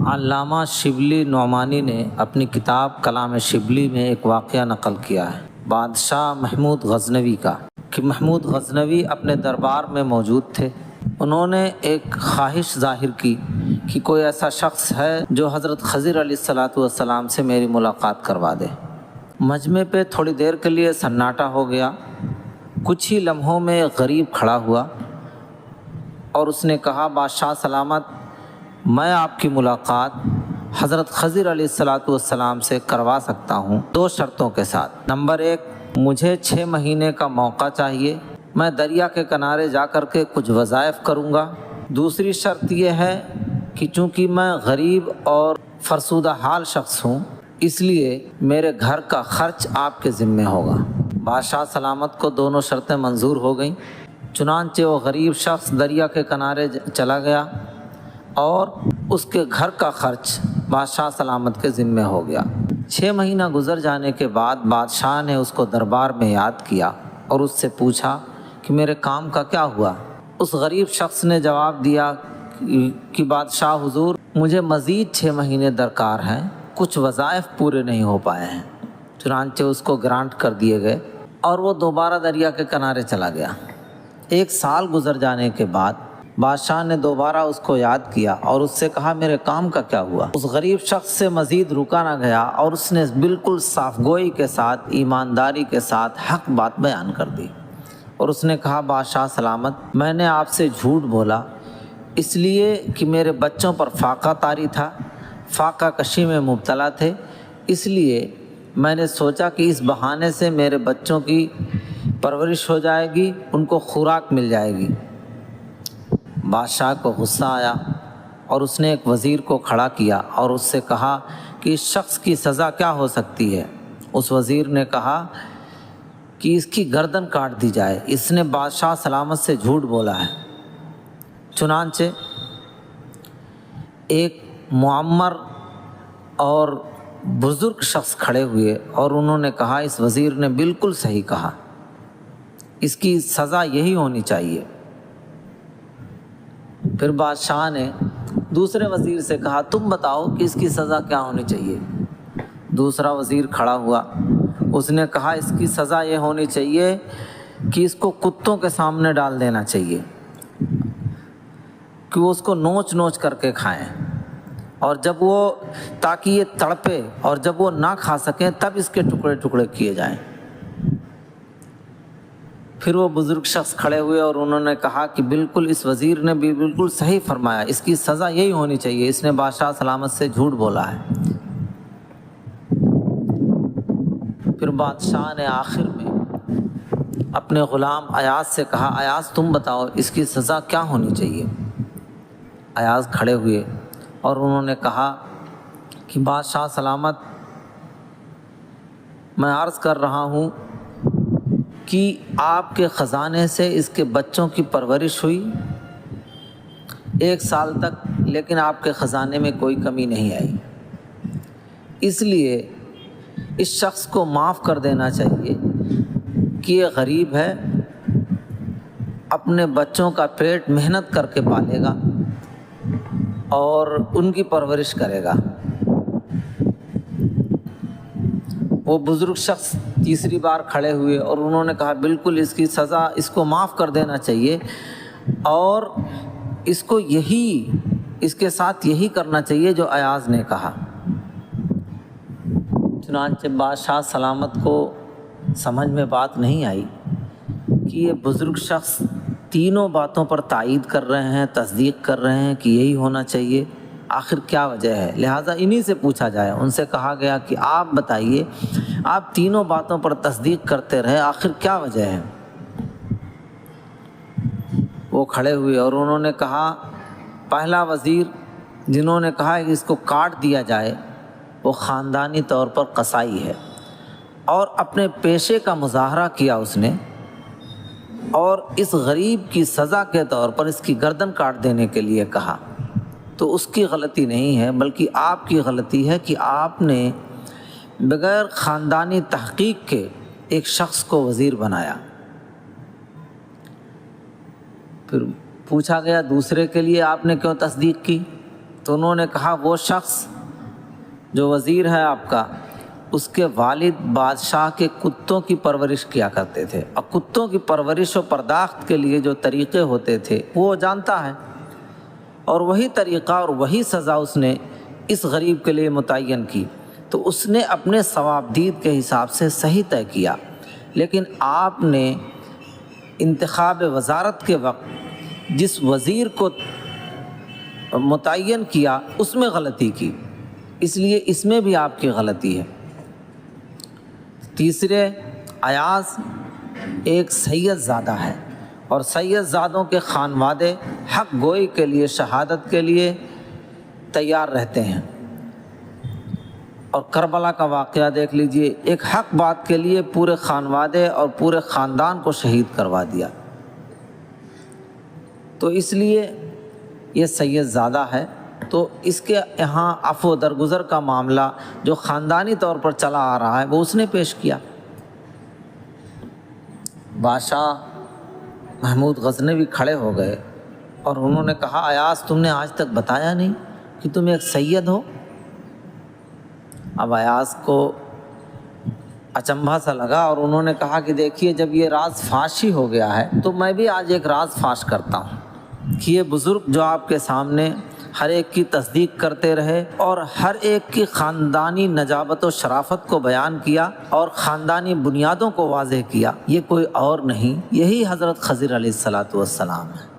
علامہ شبلی نعمانی نے اپنی کتاب کلام شبلی میں ایک واقعہ نقل کیا ہے بادشاہ محمود غزنوی کا کہ محمود غزنوی اپنے دربار میں موجود تھے۔ انہوں نے ایک خواہش ظاہر کی کہ کوئی ایسا شخص ہے جو حضرت خضر علیہ السلام سے میری ملاقات کروا دے۔ مجمع پہ تھوڑی دیر کے لیے سناٹا ہو گیا۔ کچھ ہی لمحوں میں ایک غریب کھڑا ہوا اور اس نے کہا، بادشاہ سلامت، میں آپ کی ملاقات حضرت خضر علیہ السلام سے کروا سکتا ہوں 2 شرطوں کے ساتھ۔ نمبر 1، مجھے 6 مہینے کا موقع چاہیے، میں دریا کے کنارے جا کر کے کچھ وظائف کروں گا۔ دوسری شرط یہ ہے کہ چونکہ میں غریب اور فرسودہ حال شخص ہوں، اس لیے میرے گھر کا خرچ آپ کے ذمہ ہوگا۔ بادشاہ سلامت کو دونوں شرطیں منظور ہو گئیں، چنانچہ وہ غریب شخص دریا کے کنارے چلا گیا اور اس کے گھر کا خرچ بادشاہ سلامت کے ذمہ ہو گیا۔ 6 مہینہ گزر جانے کے بعد بادشاہ نے اس کو دربار میں یاد کیا اور اس سے پوچھا کہ میرے کام کا کیا ہوا؟ اس غریب شخص نے جواب دیا کہ بادشاہ حضور، مجھے مزید 6 مہینے درکار ہیں، کچھ وظائف پورے نہیں ہو پائے ہیں۔ چنانچہ اس کو گرانٹ کر دیے گئے اور وہ دوبارہ دریا کے کنارے چلا گیا۔ 1 سال گزر جانے کے بعد بادشاہ نے دوبارہ اس کو یاد کیا اور اس سے کہا، میرے کام کا کیا ہوا؟ اس غریب شخص سے مزید رکا نہ گیا اور اس نے بالکل صاف گوئی کے ساتھ، ایمانداری کے ساتھ حق بات بیان کر دی اور اس نے کہا، بادشاہ سلامت، میں نے آپ سے جھوٹ بولا اس لیے کہ میرے بچوں پر فاقہ طاری تھا، فاقہ کشی میں مبتلا تھے، اس لیے میں نے سوچا کہ اس بہانے سے میرے بچوں کی پرورش ہو جائے گی، ان کو خوراک مل جائے گی۔ بادشاہ کو غصہ آیا اور اس نے ایک وزیر کو کھڑا کیا اور اس سے کہا کہ اس شخص کی سزا کیا ہو سکتی ہے؟ اس وزیر نے کہا کہ اس کی گردن کاٹ دی جائے، اس نے بادشاہ سلامت سے جھوٹ بولا ہے۔ چنانچہ ایک معمر اور بزرگ شخص کھڑے ہوئے اور انہوں نے کہا، اس وزیر نے بالکل صحیح کہا، اس کی سزا یہی ہونی چاہیے۔ پھر بادشاہ نے دوسرے وزیر سے کہا، تم بتاؤ کہ اس کی سزا کیا ہونی چاہیے؟ دوسرا وزیر کھڑا ہوا، اس نے کہا، اس کی سزا یہ ہونی چاہیے کہ اس کو کتوں کے سامنے ڈال دینا چاہیے کہ وہ اس کو نوچ نوچ کر کے کھائیں، اور جب وہ تاکہ یہ تڑپے اور جب وہ نہ کھا سکیں تب اس کے ٹکڑے ٹکڑے کیے جائیں۔ پھر وہ بزرگ شخص کھڑے ہوئے اور انہوں نے کہا کہ بالکل اس وزیر نے بھی بالکل صحیح فرمایا، اس کی سزا یہی ہونی چاہیے، اس نے بادشاہ سلامت سے جھوٹ بولا ہے۔ پھر بادشاہ نے آخر میں اپنے غلام ایاز سے کہا، ایاز تم بتاؤ اس کی سزا کیا ہونی چاہیے؟ ایاز کھڑے ہوئے اور انہوں نے کہا کہ بادشاہ سلامت، میں عرض کر رہا ہوں کہ آپ کے خزانے سے اس کے بچوں کی پرورش ہوئی 1 سال تک، لیکن آپ کے خزانے میں کوئی کمی نہیں آئی، اس لیے اس شخص کو معاف کر دینا چاہیے کہ یہ غریب ہے، اپنے بچوں کا پیٹ محنت کر کے پالے گا اور ان کی پرورش کرے گا۔ وہ بزرگ شخص تیسری بار کھڑے ہوئے اور انہوں نے کہا، بالکل اس کی سزا، اس کو معاف کر دینا چاہیے اور اس کو اس کے ساتھ یہی کرنا چاہیے جو ایاز نے کہا۔ چنانچہ بادشاہ سلامت کو سمجھ میں بات نہیں آئی کہ یہ بزرگ شخص تینوں باتوں پر تائید کر رہے ہیں، تصدیق کر رہے ہیں کہ یہی ہونا چاہیے، آخر کیا وجہ ہے؟ لہٰذا انہی سے پوچھا جائے۔ ان سے کہا گیا کہ آپ بتائیے، آپ تینوں باتوں پر تصدیق کرتے رہے، آخر کیا وجہ ہے؟ وہ کھڑے ہوئے اور انہوں نے کہا، پہلا وزیر جنہوں نے کہا کہ اس کو کاٹ دیا جائے وہ خاندانی طور پر قصائی ہے اور اپنے پیشے کا مظاہرہ کیا اس نے، اور اس غریب کی سزا کے طور پر اس کی گردن کاٹ دینے کے لیے کہا، تو اس کی غلطی نہیں ہے بلکہ آپ کی غلطی ہے کہ آپ نے بغیر خاندانی تحقیق کے ایک شخص کو وزیر بنایا۔ پھر پوچھا گیا، دوسرے کے لیے آپ نے کیوں تصدیق کی؟ تو انہوں نے کہا وہ شخص جو وزیر ہے آپ کا، اس کے والد بادشاہ کے کتوں کی پرورش کیا کرتے تھے، اور کتوں کی پرورش و پرداخت کے لیے جو طریقے ہوتے تھے وہ جانتا ہے، اور وہی طریقہ اور وہی سزا اس نے اس غریب کے لیے متعین کی، تو اس نے اپنے ثوابدید کے حساب سے صحیح طے کیا۔ لیکن آپ نے انتخاب وزارت کے وقت جس وزیر کو متعین کیا اس میں غلطی کی، اس لیے اس میں بھی آپ کی غلطی ہے۔ تیسرے، ایاز ایک سید زادہ ہے، اور سید زادوں کے خانوادے حق گوئی کے لیے، شہادت کے لیے تیار رہتے ہیں۔ اور کربلا کا واقعہ دیکھ لیجئے، ایک حق بات کے لیے پورے خانوادے اور پورے خاندان کو شہید کروا دیا۔ تو اس لیے یہ سید زادہ ہے، تو اس کے یہاں عفو درگزر کا معاملہ جو خاندانی طور پر چلا آ رہا ہے وہ اس نے پیش کیا۔ بادشاہ محمود غزنوی کھڑے ہو گئے اور انہوں نے کہا ایاز تم نے آج تک بتایا نہیں کہ تم ایک سید ہو۔ اب ایاز کو اچنبھا سا لگا اور انہوں نے کہا کہ دیکھیے جب یہ راز فاش ہی ہو گیا ہے تو میں بھی آج ایک راز فاش کرتا ہوں کہ یہ بزرگ جو آپ کے سامنے ہر ایک کی تصدیق کرتے رہے اور ہر ایک کی خاندانی نجابت و شرافت کو بیان کیا اور خاندانی بنیادوں کو واضح کیا، یہ کوئی اور نہیں، یہی حضرت خضر علیہ الصلوۃ والسلام ہے۔